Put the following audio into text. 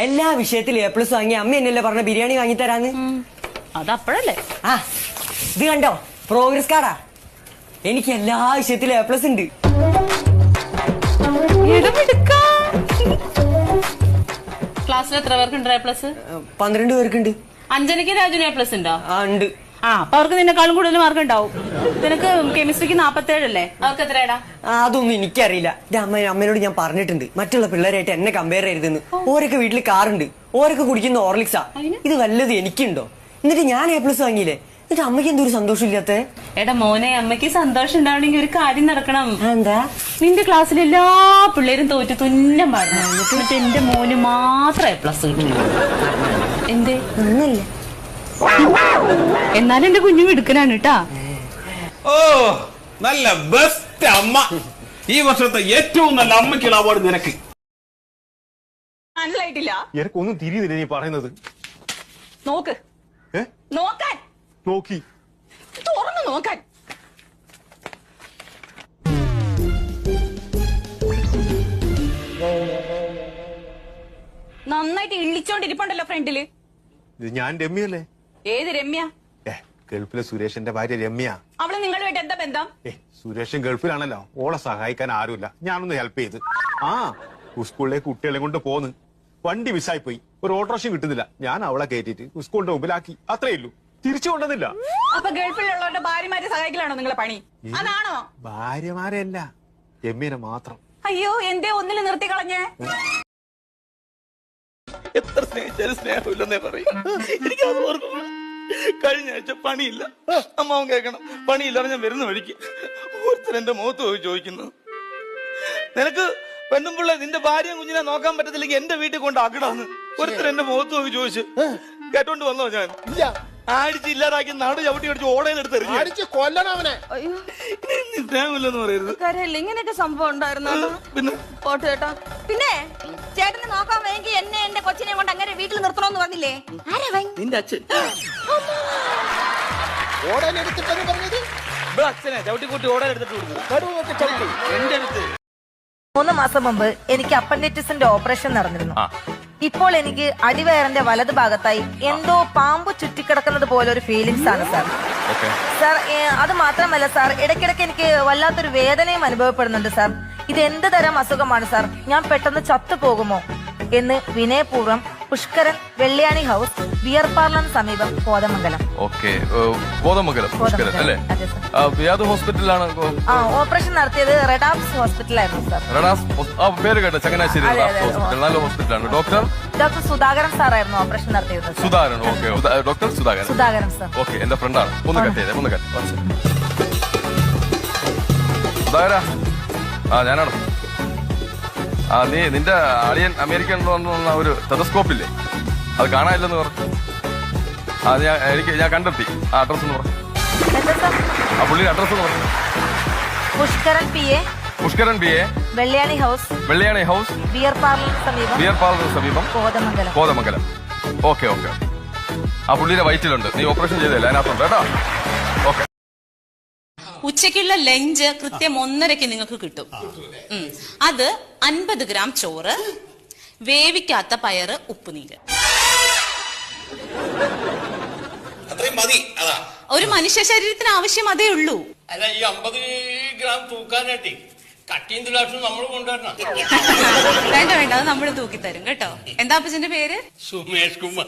എല്ലാ വിഷയത്തിലും A+ വാങ്ങി അമ്മ എന്നല്ലേ പറഞ്ഞ ബിരിയാണി വാങ്ങിത്തരാന്ന്. അതപ്പോഴല്ലേ. ആ ഇത് കണ്ടോ, പ്രോഗ്രസ് കാർഡാ. എനിക്ക് എല്ലാ വിഷയത്തിലും A+ ഉണ്ട്. ക്ലാസ്സിൽ എത്ര പേർക്കുണ്ട് A+? 12 പേർക്കുണ്ട്. അഞ്ജനയ്ക്ക് രാജുന് A+ ഉണ്ടോ? ഉണ്ട്. അപ്പൊ അവർക്ക് നിന്നെക്കാളും കൂടുതൽ മാർക്ക് ഉണ്ടാവും. നിനക്ക് കെമിസ്ട്രിക്ക് 47 അല്ലേ? അവർക്ക് എത്രയാടാ? അതൊന്നും എനിക്കറിയില്ല. അമ്മയോട് ഞാൻ പറഞ്ഞിട്ടുണ്ട് മറ്റുള്ള പിള്ളേരായിട്ട് എന്നെ കമ്പയർ ചെയ്തെന്ന്. ഓരൊക്കെ വീട്ടിൽ കാറുണ്ട്, ഓരൊക്കെ കുടിക്കുന്ന ഓർലിക്സാ. ഇത് വല്ലത് എനിക്കുണ്ടോ? എന്നിട്ട് ഞാൻ A+ വാങ്ങിയില്ലേ, എന്നിട്ട് അമ്മയ്ക്ക് എന്തൊരു സന്തോഷം ഇല്ലാത്ത? എടാ മോനെ, അമ്മയ്ക്ക് സന്തോഷം ഉണ്ടാവണമെങ്കിൽ ഒരു കാര്യം നടക്കണം. എന്താ? നിന്റെ ക്ലാസ്സിൽ എല്ലാ പിള്ളേരും തോറ്റ് തുന്നം പാടണം. എന്നിട്ട് എന്റെ മോന് മാത്രം A+ കിട്ടും. എന്തേ? ഒന്നല്ല, എന്നാലും എന്റെ കുഞ്ഞു മിടുക്കനാണ് കേട്ടാ. ഓ നല്ല ബെസ്റ്റ് അമ്മ. ഈ വർഷത്തെ ഏറ്റവും നല്ല അമ്മയ്ക്കുള്ള അവാർഡ് നിനക്ക്. മനസ്സിലായിട്ടില്ല? എനിക്കൊന്നും തിരിയുന്നില്ല നീ പറയുന്നത്. നോക്ക്, നോക്കാൻ നോക്കി തുറന്നു നോക്കാൻ. നന്നായിട്ട് ഇള്ളിച്ചോണ്ടിരിപ്പുണ്ടല്ലോ ഫ്രണ്ടില്. ഇത് ഞാൻ രമ്യല്ലേ? ഏത് രമ്യ? ഗൾഫിലെ സുരേഷിന്റെ ഭാര്യ രമ്യ. അവള് നിങ്ങളുമായിട്ട് എന്താ ബന്ധം? സുരേഷൻ ഗൾഫിലാണല്ലോ, ഓളെ സഹായിക്കാൻ ആരുമില്ല. ഞാനൊന്ന് ഹെൽപ്പ് ചെയ്ത് സ്കൂളിലേക്ക് കുട്ടികളെ കൊണ്ട് പോന്ന്. വണ്ടി മിസ്സായി പോയി, ഒരു ഓട്ടോറിക്ഷ കിട്ടുന്നില്ല. ഞാൻ അവളെ കയറ്റിട്ട് സ്കൂളിന്റെ മുമ്പിലാക്കി, അത്രേ ഉള്ളൂ. തിരിച്ചു കൊണ്ടുവന്നില്ല. അപ്പൊ ഗൾഫിലുള്ളവരുടെ ഭാര്യമാരെ സഹായിക്കലാണോ നിങ്ങളെ പണി? അതാണോ? ഭാര്യമാരല്ല, രമ്യനെ മാത്രം. അയ്യോ, എന്തേ ഒന്നിൽ നിർത്തി കളഞ്ഞേ? എത്ര സ്നേഹിച്ചാലും സ്നേഹമില്ലെന്നേ പറയും. എനിക്കത് ഓർമ്മ. കഴിഞ്ഞ ആഴ്ച പണിയില്ല, അമ്മാവൻ കേൾക്കണം, പണിയില്ലാതെ ഞാൻ വരുന്ന വഴിക്ക് ഒരുത്തൻ എന്റെ മുഖത്ത് പോയി ചോദിക്കുന്നു, നിനക്ക് പെണ്ണുമ്പിള്ള നിന്റെ ഭാര്യയും കുഞ്ഞിനെ നോക്കാൻ പറ്റത്തില്ലെങ്കിൽ എന്റെ വീട്ടിൽ കൊണ്ട് ആക്കിടാന്ന് ഒരുത്തൻ എന്റെ മുഖത്ത് പോയി ചോദിച്ചു. കേട്ടോണ്ട് വന്നോ ഞാൻ? ആടിച്ച് ഇല്ലാതാക്കി നാട് ചവിട്ടി അടിച്ച് ഓടയിലെടുത്ത് എറിഞ്ഞു കൊല്ലണവനെ. സ്നേഹമില്ലെന്ന് പറയരുത്. ഇങ്ങനെയൊക്കെ സംഭവം ഉണ്ടായിരുന്നു. പിന്നെ പോട്ടെ ചേട്ടാ. പിന്നെ ചേട്ടനെ നോക്കാൻ വേണ്ടി എന്നെ എന്റെ കൊച്ചിനെ കൊണ്ട് അങ്ങനെ വീട്ടിൽ നിർത്തണോന്ന് പറഞ്ഞില്ലേ? നിന്റെ അച്ഛൻ അച്ഛനെ ചവിട്ടിക്കൂട്ടി ഓടയിലെടുത്തിട്ട് കൊടുത്തു എന്റെ അടുത്ത്. 3 മാസം മുമ്പ് എനിക്ക് അപ്പൻഡിറ്റിസിന്റെ ഓപ്പറേഷൻ നടന്നിരുന്നു. ഇപ്പോൾ എനിക്ക് അടിവയറിന്റെ വലത് ഭാഗത്തായി എന്തോ പാമ്പ് ചുറ്റിക്കിടക്കുന്നത് പോലെ ഒരു ഫീലിങ്സ് ആണ് സാർ. സാർ അത് മാത്രമല്ല സാർ, ഇടയ്ക്കിടയ്ക്ക് എനിക്ക് വല്ലാത്തൊരു വേദനയും അനുഭവപ്പെടുന്നുണ്ട് സാർ. ഇത് എന്ത് തരം അസുഖമാണ് സാർ? ഞാൻ പെട്ടെന്ന് ചത്തുപോകുമോ എന്ന് വിനയപൂർവ്വം പുഷ്കരൻ, വെള്ളിയാണി ഹൗസ്, ബിയർ പാർലറിന് സമീപം, കോതമംഗലം. കോതമംഗലം അല്ലേ? ഏത് ഹോസ്പിറ്റലാണ് ഓപ്പറേഷൻ നടത്തിയത്? റെഡാപ്സ് ഹോസ്പിറ്റലായിരുന്നു സാർ. റെഡാപ്സ് പേര് കേട്ടോ, ചങ്ങനാശ്ശേരി ഹോസ്പിറ്റൽ. നല്ല ഹോസ്പിറ്റലാണ്. ഡോക്ടർ സുധാകരൻ സാറായിരുന്നു ഓപ്പറേഷൻ നടത്തിയത്. Sudhakaran, okay. Doctor Sudhakaran sir. Okay, എന്റെ ഫ്രണ്ടാണ്. ഒന്ന് കട്ട് ചെയ്തേ, ഒന്ന് കട്ട്. സുധാകര, ഞാനാണ്. നീ നിന്റെ അളിയൻ അമേരിക്കൻ ഒരു ടെലസ്കോപ്പില്ലേ, അത് കാണാനില്ലെന്ന് പറഞ്ഞു. ഞാൻ കണ്ടെത്തി. ആ അഡ്രസ് ഒന്ന് പറഞ്ഞു. ആ പുള്ളിയുടെ അഡ്രസ് ഒന്ന് പറഞ്ഞു. Pushkaran P A, Velliyani house, beer പാർലറിന് സമീപം, കോതമംഗലം. ഓക്കെ. ആ പുള്ളിയുടെ വയറ്റിലുണ്ട്. നീ ഓപ്പറേഷൻ ചെയ്തല്ലേ, അതിനകത്തുണ്ട് കേട്ടോ. ഓക്കെ. ഉച്ചയ്ക്കുള്ള ലഞ്ച് കൃത്യം 1:30 നിങ്ങൾക്ക് കിട്ടും. അത് 50 ഗ്രാം ചോറ്, വേവിക്കാത്ത പയറ്, ഉപ്പുനീര്. ഒരു മനുഷ്യ ശരീരത്തിന് ആവശ്യം അതേ ഉള്ളൂ. അല്ല, ഈ 50 ഗ്രാം തൂക്കാനായിട്ട് കട്ടിയും തുലാഷും നമ്മൾ കൊണ്ടുവരണം. വേണ്ട, അത് നമ്മൾ തൂക്കിത്തരും കേട്ടോ. എന്താ അപ്പച്ചന്റെ പേര്? സുമേഷ് കുമാർ.